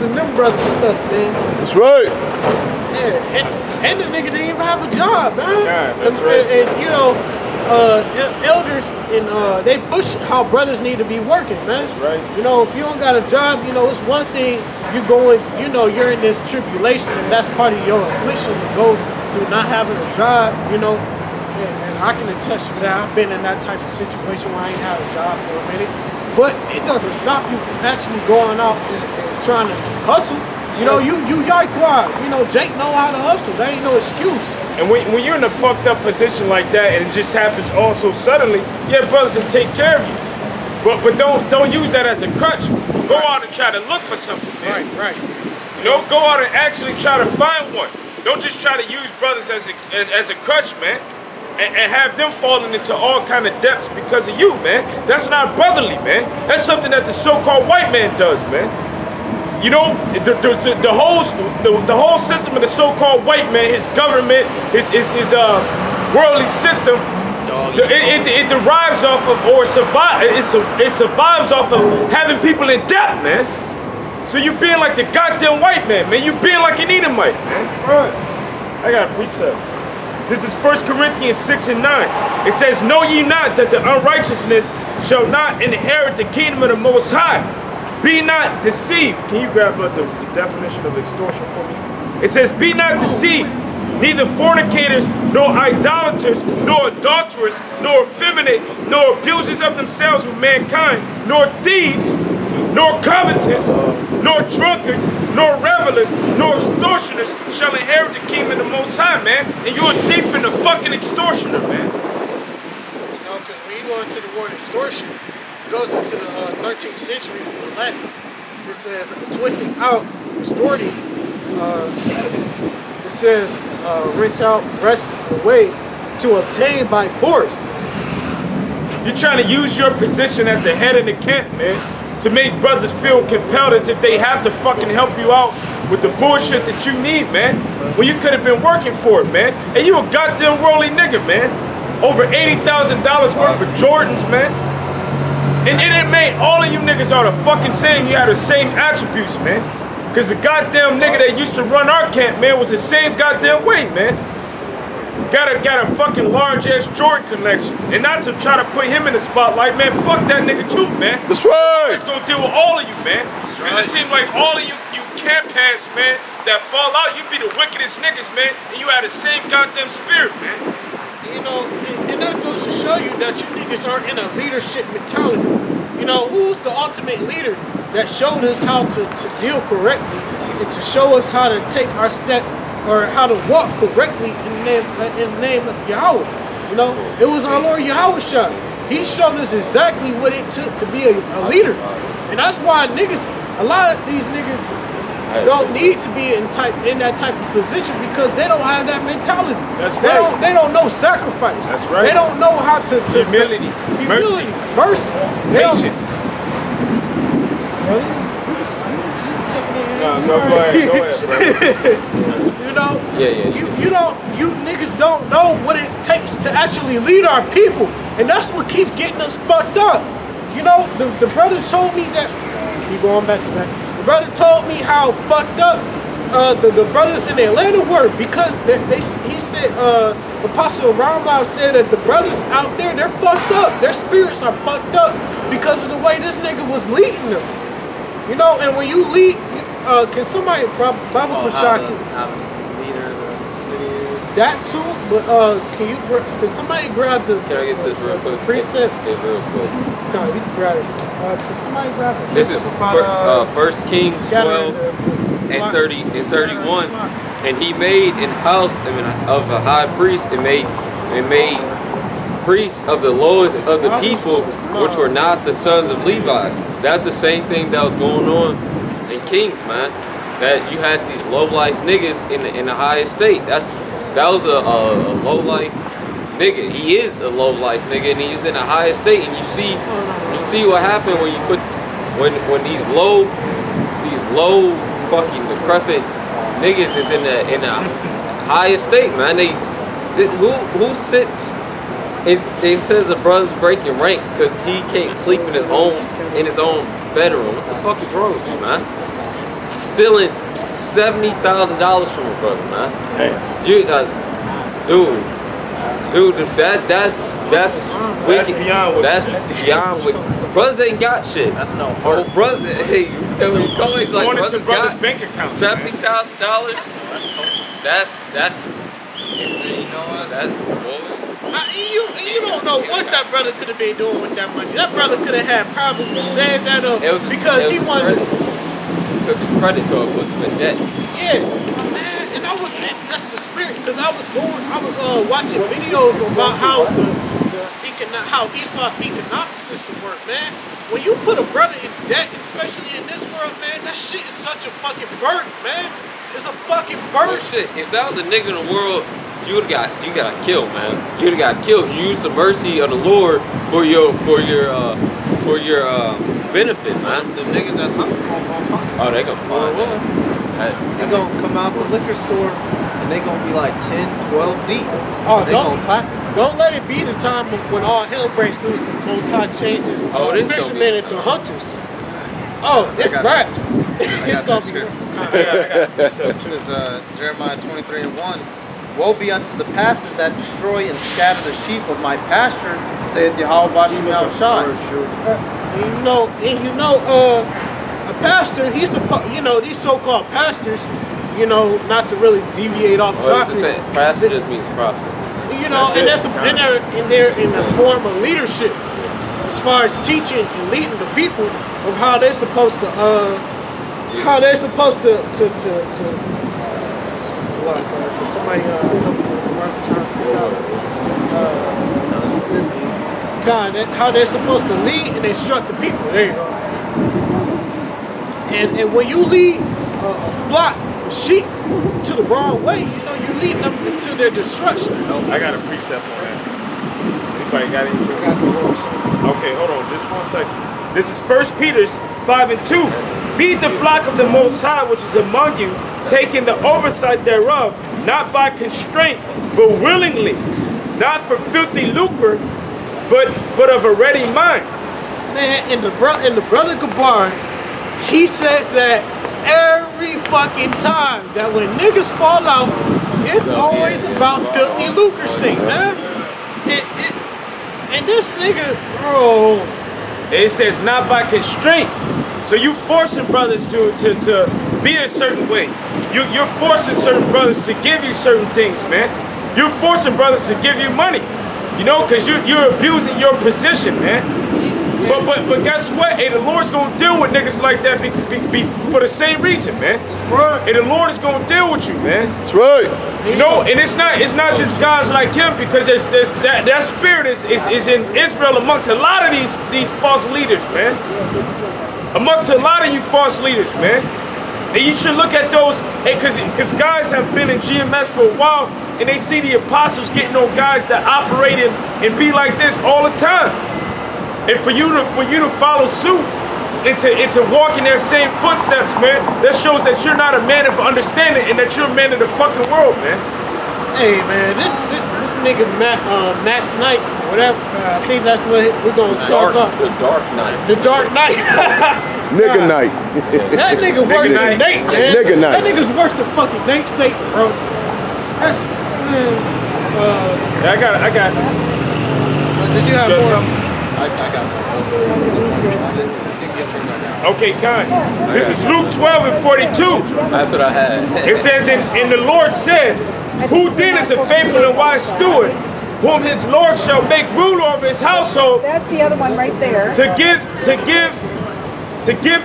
and them brothers stuff, man. That's right. Yeah, and the nigga didn't even have a job, man. God, that's right. And you know, elders and they push how brothers need to be working, man. That's right. You know, if you don't got a job, you know, it's one thing you going, you know, you're in this tribulation, and that's part of your affliction to go through not having a job, you know. And I can attest to that. I've been in that type of situation where I ain't had a job for a minute. But it doesn't stop you from actually going out and trying to hustle. You know, you Yaquad, you know, Jake know how to hustle. There ain't no excuse. And when you're in a fucked up position like that, and it just happens all so suddenly, yeah, brothers will take care of you. But don't use that as a crutch. Go out and try to look for something, man. Right. You know, go out and actually try to find one. Don't just try to use brothers as a crutch, man. And have them falling into all kind of depths because of you, man. That's not brotherly, man. That's something that the so-called white man does, man. You know, the whole system of the so-called white man, his government, his worldly system, it derives off of, or it survives off of having people in debt, man. So you being like the goddamn white man, man. You being like an Edomite, man. Right. I got a precept. This is 1 Corinthians 6 and 9. It says, know ye not that the unrighteousness shall not inherit the kingdom of the Most High? Be not deceived. Can you grab the definition of extortion for me? It says, be not deceived. Neither fornicators, nor idolaters, nor adulterers, nor effeminate, nor abusers of themselves with mankind, nor thieves, nor covetous, nor drunkards, nor revelers, nor extortioners shall inherit the kingdom of the Most High, man. And you're a thief and a fucking extortioner, man. You know, because when you go into the word extortion, it goes into the 13th century from the Latin. It says twisting out, extorting. It says wrench out, wrest away, to obtain by force. You're trying to use your position as the head of the camp, man, to make brothers feel compelled as if they have to fucking help you out with the bullshit that you need, man. When you could have been working for it, man. And you a goddamn worldly nigga, man. Over $80,000 worth of Jordans, man. And it made all of you niggas are the fucking same. You had the same attributes, man. Cause the goddamn nigga that used to run our camp, man, was the same goddamn way, man. Got a fucking large ass Jordan collections. And not to try to put him in the spotlight, man. Fuck that nigga too, man. That's right. It's gonna deal with all of you, man. Cause it seems like all of you camp heads, man, that fall out, you be the wickedest niggas, man. And you have the same goddamn spirit, man. You know, and that goes to show you that you niggas aren't in a leadership mentality. You know, who's the ultimate leader that showed us how to deal correctly and to show us how to take our step or how to walk correctly in the name of Yahweh? You know, it was our Lord Yahweh. He showed us exactly what it took to be a leader. And that's why niggas, a lot of these niggas don't need to be in that type of position because they don't have that mentality. That's right. They don't know sacrifice. That's right. They don't know how to humility, mercy, patience. No, go ahead, bro. You know, you niggas don't know what it takes to actually lead our people, and that's what keeps getting us fucked up. You know, the brother told me that. Keep going back to that. The brother told me how fucked up the brothers in Atlanta were because he said Apostle Rambam said that the brothers out there, they're fucked up. Their spirits are fucked up because of the way this nigga was leading them. You know, and when you lead, can somebody Bible Pashaki? Leader of the city is. That too, but can somebody grab the? Can I get this real quick? Precept. It's real quick. No, you can grab it. Can somebody grab it? This is First Kings 12 and 30 and 31, and he made in house of a high priest and made priests of the lowest of the people, which were not the sons of Levi. That's the same thing that was going on in Kings, man. That you had these low life niggas in the high estate. That was a low life nigga. He is a low life nigga, and he's in a high estate. And you see what happened when you put when these low fucking decrepit niggas is in the high estate, man. Who sits? It says the brother's breaking rank because he can't sleep in his own bedroom. What the fuck is wrong with you, man? stealing $70,000 from a brother, man. Damn. You, dude, that's wicked. That's beyond wicked. Brothers ain't got shit. That's no heart. Oh, brother, hey, you tell me, Cody's like, brothers got bank account. $70,000. That's so much. That's, you know what? That's boy. You don't know what that brother could have been doing with that money. That brother could have had probably saved that up because he wanted. He took his credit, so it puts him in debt. Yeah, man, and that's the spirit. Because I was watching videos about how how Esau's economic system worked, man. When you put a brother in debt, especially in this world, man, that shit is such a fucking burden, man. It's a fucking burden. Oh, shit, if that was a nigga in the world, you got killed, man. You'd have got killed. You used the mercy of the Lord for your benefit, man. The niggas that's hungry gonna find. Oh, they gonna find that. They gonna come out the liquor store and they gonna be like 10, 12 deep. Oh, they gonna clap. Don't let it be the time when all hell breaks loose and Most High changes fishermen into hunters. Oh, it's raps. It's gonna be. It's Jeremiah 23:1. Woe be unto the pastors that destroy and scatter the sheep of my pasture, saith Yahweh Bashem Al Shai. A pastor, he's supposed, these so-called pastors, not to really deviate off topic. Pastor just means prophet. And they're in the form of leadership, as far as teaching and leading the people of how they're supposed to, somebody how they're supposed to lead and instruct the people. There you go. And when you lead a flock of sheep to the wrong way, you're leading them into their destruction. I got a precept on that. Anybody got anything? Okay, hold on, just 1 second. This is 1 Peter 5:2. Feed the flock of the Most High, which is among you, taking the oversight thereof, not by constraint, but willingly, not for filthy lucre, but of a ready mind. Man, and the brother Gabar, he says that every fucking time that when niggas fall out, it's always about filthy lucre shit, man. And this nigga, bro. It says not by constraint. So you forcing brothers to be a certain way. You're forcing certain brothers to give you certain things, man. You're forcing brothers to give you money. Because you're abusing your position, man. But guess what? Hey, the Lord's gonna deal with niggas like that for the same reason, man. That's right. And the Lord is gonna deal with you, man. That's right. And it's not just guys like him, because that spirit is in Israel amongst a lot of these false leaders, man. Amongst a lot of you false leaders, man. And you should look at those, because guys have been in GMS for a while, and they see the apostles getting on guys that operate and be like this all the time. And for you to follow suit and to walk in their same footsteps, man, that shows that you're not a man of understanding and that you're a man of the fucking world, man. Hey, man, this nigga Max Knight, whatever. I think that's what we're gonna talk about. The Dark Knight. The Dark Knight. Nigga night. That nigga worse than Nate, man. Nigga night. That nigga's worse than fucking Nate Satan, bro. That's. I got. Did you have more? I got Okay, kind. This is Luke 12:42. That's what I had. It says, and the Lord said, who then is a faithful and wise steward, whom his Lord shall make ruler over his household, That's the other one right there. to give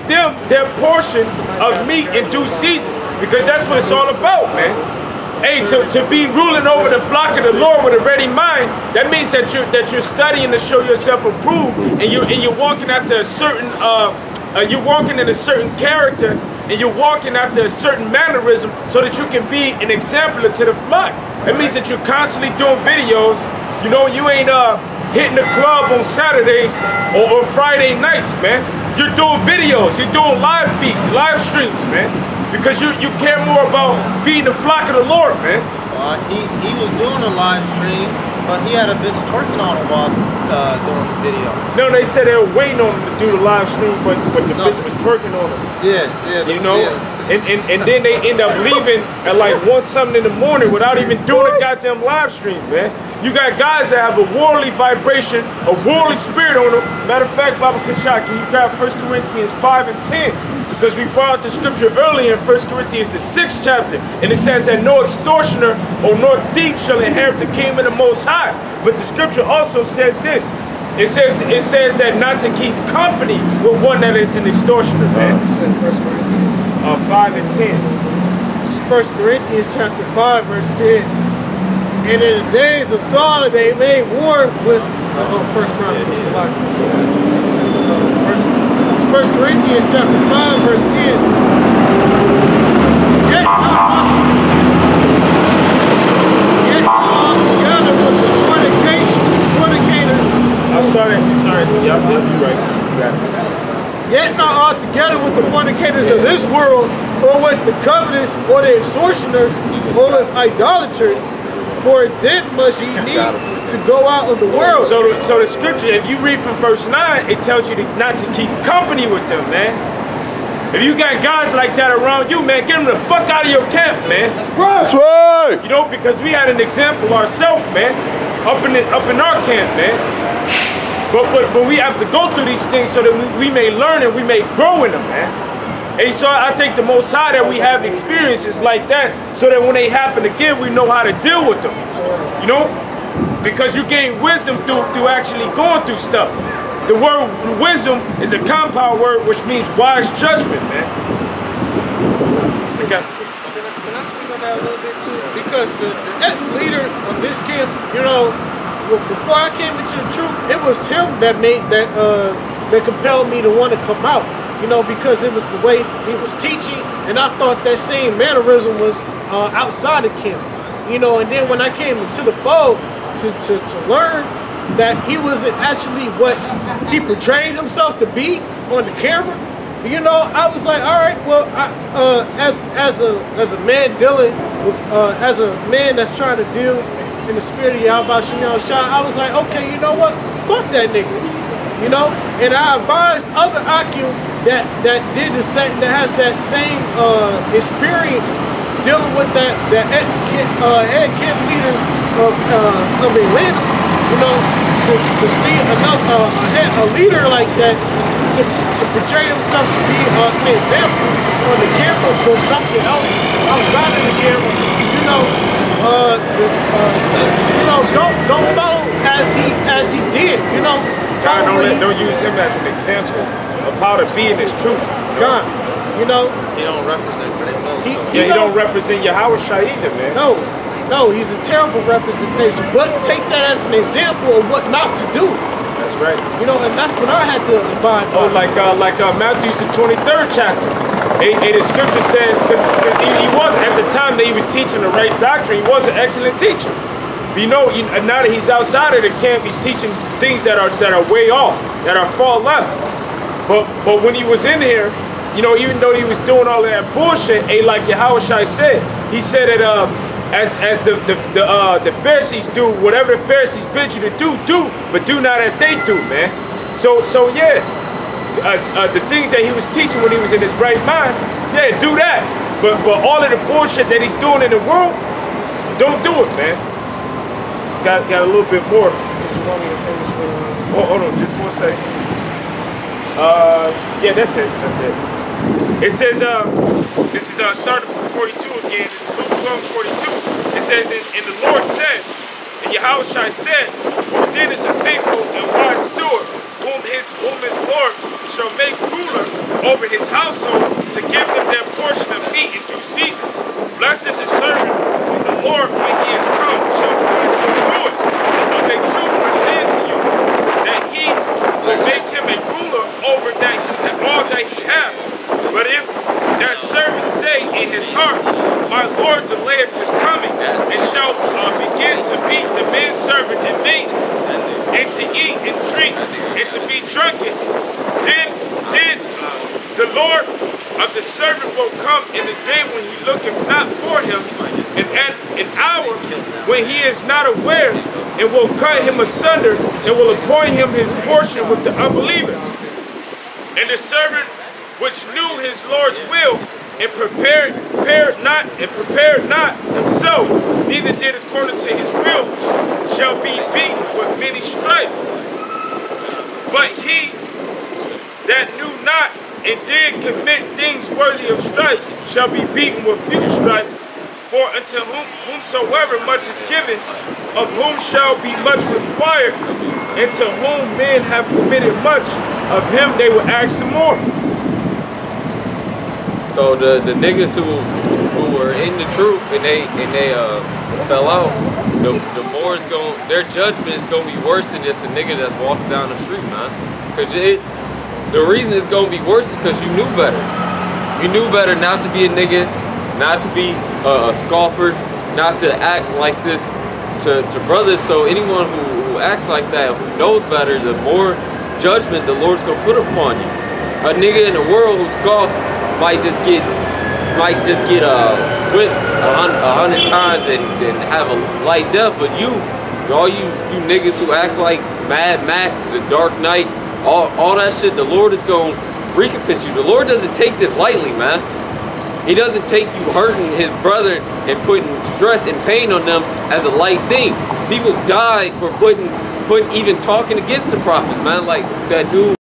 them their portions of meat in due season. Because that's what it's all about, man. Hey, to be ruling over the flock of the Lord with a ready mind, that means that you're studying to show yourself approved, and you're walking after a certain you're walking in a certain character, and you're walking after a certain mannerism, so that you can be an example to the flock. That means that you're constantly doing videos. You ain't hitting the club on Saturdays or Friday nights, man. You're doing videos. You're doing live streams, man. Because you care more about feeding the flock of the Lord, man. He was doing a live stream, but he had a bitch twerking on him while doing the video. No, they said they were waiting on him to do the live stream, but the bitch was twerking on him. Yeah. You know? Yeah, and then they end up leaving at like 1 something in the morning without even doing a goddamn live stream, man. You got guys that have a worldly vibration, a worldly spirit on them. Matter of fact, Baba Kashak, can you grab 1 Corinthians 5 and 10? Because we brought out the scripture earlier in 1 Corinthians, the 6th chapter, and it says that no extortioner or no thief shall inherit the kingdom of the Most High. But the scripture also says this. It says that not to keep company with one that is an extortioner, man. You said 1 Corinthians 5 and 10. It's 1 Corinthians chapter 5, verse 10. And in the days of Saul, they made war with 1 Chronicles. It's 1 Corinthians chapter 5, verse 10. Yet all together with the fornicators. Sorry. Yep, you're right. You got it. Yet not all together with the fornicators of this world, or with the covetous, or the extortioners, or with idolaters, for then must ye need to go out of the world. So the scripture, if you read from verse 9, it tells you not to keep company with them, man. If you got guys like that around you, man, get them the fuck out of your camp, man. That's right. You know, because we had an example ourselves, man, up in our camp, man. But we have to go through these things so that we may learn and we may grow in them, man. And so I think the Most High that we have experiences like that so that when they happen again, we know how to deal with them, you know? Because you gain wisdom through actually going through stuff. The word wisdom is a compound word which means wise judgment, man. Can I speak on that a little bit too? Because the ex-leader of this camp, you know, before I came into the truth, it was him that compelled me to want to come out. You know, because it was the way he was teaching, and I thought that same mannerism was outside of camp. You know, and then when I came into the fold to learn that he wasn't actually what he portrayed himself to be on the camera, you know, I was like, all right, well, as a man dealing with, as a man that's trying to deal in the spirit of Yahweh Shem Shah, I was like, okay, you know what? Fuck that nigga. You know, and I advised other Akim that did the same, that has that same experience dealing with that head camp leader of Atlanta. You know, to see a leader like that to portray himself to be an example on the camera, but something else outside of the camera. You know, don't follow as he did. You know. God, don't use him as an example of how to be in his truth. God, you know. He don't represent Greatmillstone. He don't represent Yahweh Shah either, man. No, he's a terrible representation. But take that as an example of what not to do. That's right. You know, and that's what I had to abide by. Oh, like Matthew's the 23rd chapter. And the scripture says, because he was, at the time that he was teaching the right doctrine, he was an excellent teacher. But you know, now that he's outside of the camp, he's teaching things that are way off, that are far left. But when he was in here, you know, even though he was doing all of that bullshit, like Yahweh Shai said, he said that as the Pharisees do, whatever the Pharisees bid you to do, but do not as they do, man. So yeah, the things that he was teaching when he was in his right mind, yeah, do that. But all of the bullshit that he's doing in the world, don't do it, man. Got a little bit more. Did you want me to finish with? Hold on, just 1 second. Yeah, that's it. It says, this is starting from 42 again. This is Luke 12:42. It says, and the Lord said, and Yahweh Shai said, who then is a faithful and wise steward, whom his Lord shall make ruler over his household to give them their portion of meat in due season. Blessed is his servant, whom the Lord, when he is come, shall find so doing. Of a truth I say unto you, that he will make him a ruler over all that he hath. But if that servant say in his heart, my Lord delayeth his coming, and shall begin to beat the manservant and maidens, and to eat and drink, and to be drunken, then the Lord of the servant will come in the day when he looketh not for him, and at an hour when he is not aware, and will cut him asunder, and will appoint him his portion with the unbelievers. And the servant which knew his Lord's will and prepared not himself, neither did according to his will, shall be beaten with many stripes. But he that knew not and did commit things worthy of stripes shall be beaten with few stripes. For unto whomsoever much is given, of whom shall be much required, and to whom men have committed much, of him they will ask the more. So the niggas who were in the truth and they fell out, the more it's going, their judgment is gonna be worse than just a nigga that's walking down the street, man. Cause the reason it's gonna be worse is because you knew better. You knew better not to be a nigga, not to be a scoffer, not to act like this to brothers. So anyone who acts like that, who knows better, the more judgment the Lord's gonna put upon you. A nigga in the world who scoff might just get whipped 100 times and have a light death, but all you niggas who act like Mad Max, the Dark Knight, all that shit, the Lord is gonna recompense you. The Lord doesn't take this lightly, man. He doesn't take you hurting his brother and putting stress and pain on them as a light thing. People die for putting even talking against the prophets, man. Like that dude